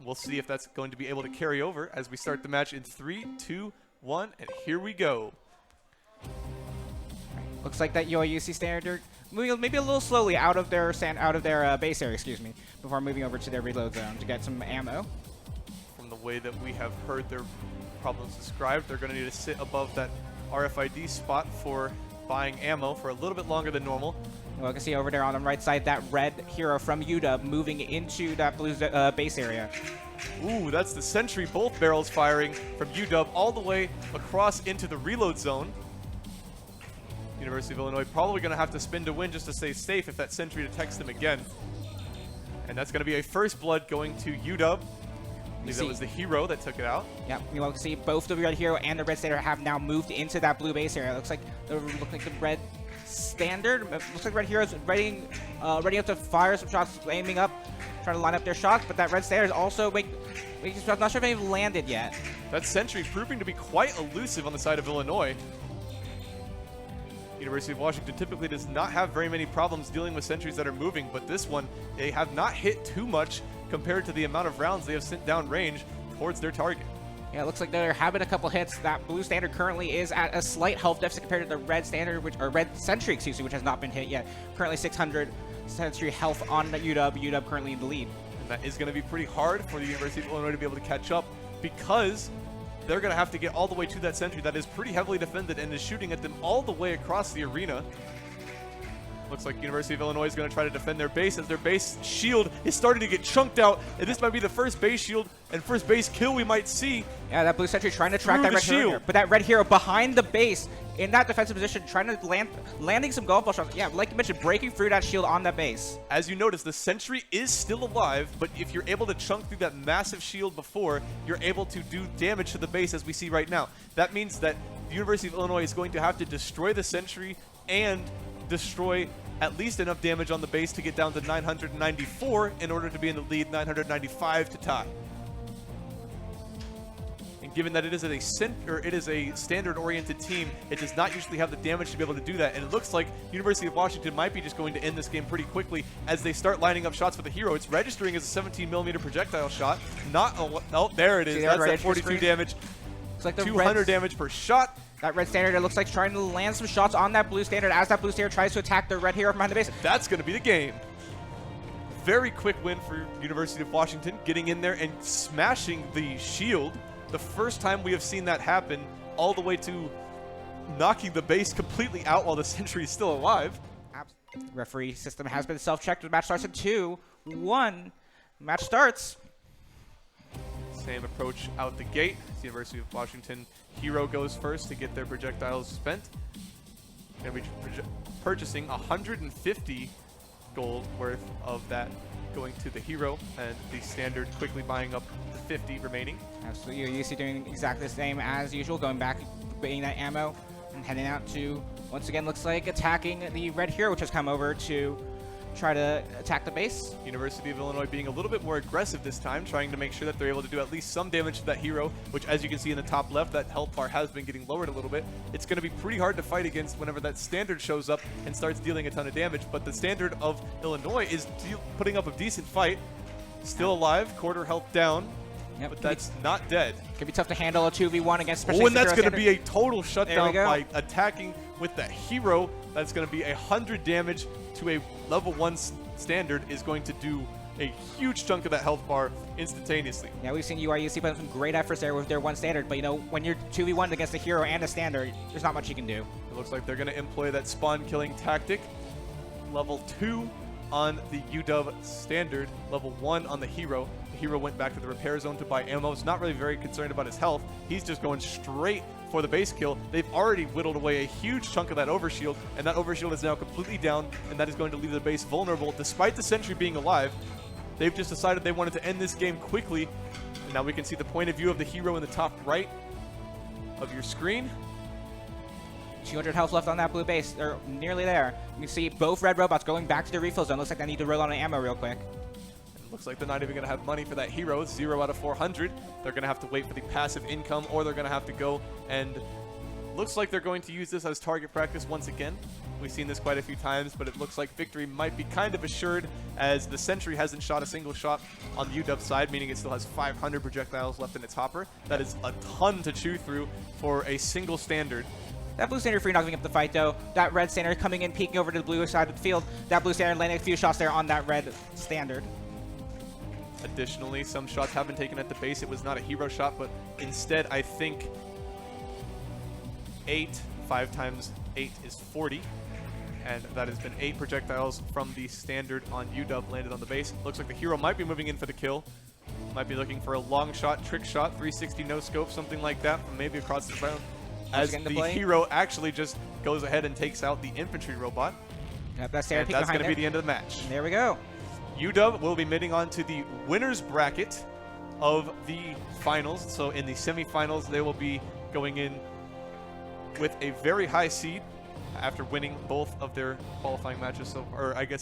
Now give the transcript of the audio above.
We'll see if that's going to be able to carry over as we start the match in 3, 2, 1, and here we go. Looks like that UIUC standard moving maybe a little slowly out of their base area, before moving over to their reload zone to get some ammo. From the way that we have heard their problems described, they're going to need to sit above that RFID spot for buying ammo for a little bit longer than normal. Well, you can see over there on the right side that red hero from UW moving into that blue base area. Ooh, that's the sentry, both barrels firing from UW all the way across into the reload zone. University of Illinois probably going to have to spin to win just to stay safe if that sentry detects them again. And that's going to be a first blood going to UW. I believe that was the hero that took it out. Yep, you can see both the red hero and the red standard have now moved into that blue base area. It looks like the red standard. Looks like red heroes ready up to fire some shots, aiming up, trying to line up their shots. But that red standard is also making shots. Not sure if they've landed yet. That sentry proving to be quite elusive on the side of Illinois. University of Washington typically does not have very many problems dealing with sentries that are moving, but this one, they have not hit too much compared to the amount of rounds they have sent down range towards their target. Yeah, it looks like they're having a couple hits. That blue standard currently is at a slight health deficit compared to the red standard, or red sentry, which has not been hit yet. Currently 600 sentry health on the UW. UW currently in the lead. And that is going to be pretty hard for the University of Illinois to be able to catch up, because they're going to have to get all the way to that sentry that is pretty heavily defended and is shooting at them all the way across the arena. Looks like University of Illinois is going to try to defend their base as their base shield is starting to get chunked out. And this might be the first base shield and first base kill we might see. Yeah, that blue sentry trying to track that red hero. But that red hero behind the base in that defensive position, trying to landing some golf ball shots. Yeah, like you mentioned, breaking through that shield on that base. As you notice, the sentry is still alive, but if you're able to chunk through that massive shield before, you're able to do damage to the base as we see right now. That means that the University of Illinois is going to have to destroy the sentry and destroy at least enough damage on the base to get down to 994 in order to be in the lead, 995 to tie. And given that it is a standard-oriented team, it does not usually have the damage to be able to do that. And it looks like University of Washington might be just going to end this game pretty quickly as they start lining up shots for the hero. It's registering as a 17mm projectile shot. Oh, there it is. That's at 42 damage. It's like 200 damage per shot. That red standard, it looks like trying to land some shots on that blue standard as that blue standard tries to attack the red hero from behind the base. That's going to be the game. Very quick win for University of Washington, getting in there and smashing the shield. The first time we have seen that happen, all the way to knocking the base completely out while the sentry is still alive. Referee system has been self-checked. The match starts in 2, 1. Match starts. Same approach out the gate. The University of Washington hero goes first to get their projectiles spent. Going to be purchasing 150 gold worth of that going to the hero, and the standard quickly buying up the 50 remaining. Absolutely, you're used to doing exactly the same as usual, going back, getting that ammo, and heading out to, once again, looks like attacking the red hero, which has come over to try to attack the base. University of Illinois being a little bit more aggressive this time, trying to make sure that they're able to do at least some damage to that hero, which, as you can see in the top left, that health bar has been getting lowered a little bit. It's going to be pretty hard to fight against whenever that standard shows up and starts dealing a ton of damage, but the standard of Illinois is putting up a decent fight. Still alive, quarter health down. Yep, but that's not dead. Could be tough to handle a 2v1 against. Oh, and that's going to be a total shutdown by attacking with the hero. That's going to be 100 damage to a level 1 standard, is going to do a huge chunk of that health bar instantaneously. Yeah, we've seen UIUC put some great efforts there with their 1 standard, but you know, when you're 2v1 against a hero and a standard, there's not much you can do. It looks like they're going to employ that spawn killing tactic. Level 2 on the UW standard, level 1 on the hero. The hero went back to the repair zone to buy ammo. He's not really very concerned about his health. He's just going straight for the base kill. They've already whittled away a huge chunk of that overshield, and that overshield is now completely down, and that is going to leave the base vulnerable despite the sentry being alive. They've just decided they wanted to end this game quickly, and now we can see the point of view of the hero in the top right of your screen. 200 health left on that blue base. They're nearly there. You can see both red robots going back to the refill zone. Looks like they need to roll on ammo real quick. Looks like they're not even going to have money for that hero. 0 out of 400. They're going to have to wait for the passive income, or they're going to have to go and looks like they're going to use this as target practice once again. We've seen this quite a few times, but it looks like victory might be kind of assured as the Sentry hasn't shot a single shot on the UW side, meaning it still has 500 projectiles left in its hopper. That is a ton to chew through for a single standard. That blue standard free not giving up the fight though. That red standard coming in, peeking over to the blue side of the field. That blue standard landing a few shots there on that red standard. Additionally, some shots have been taken at the base. It was not a hero shot, but instead I think 5 times 8 is 40. And that has been 8 projectiles from the standard on UW landed on the base. Looks like the hero might be moving in for the kill. Might be looking for a long shot, trick shot, 360 no scope, something like that, from maybe across the ground. As the hero actually just goes ahead and takes out the infantry robot. Yep, that's going to be the end of the match. And there we go. UW will be meeting on to the winners bracket of the finals. So in the semifinals, they will be going in with a very high seed after winning both of their qualifying matches. So, or I guess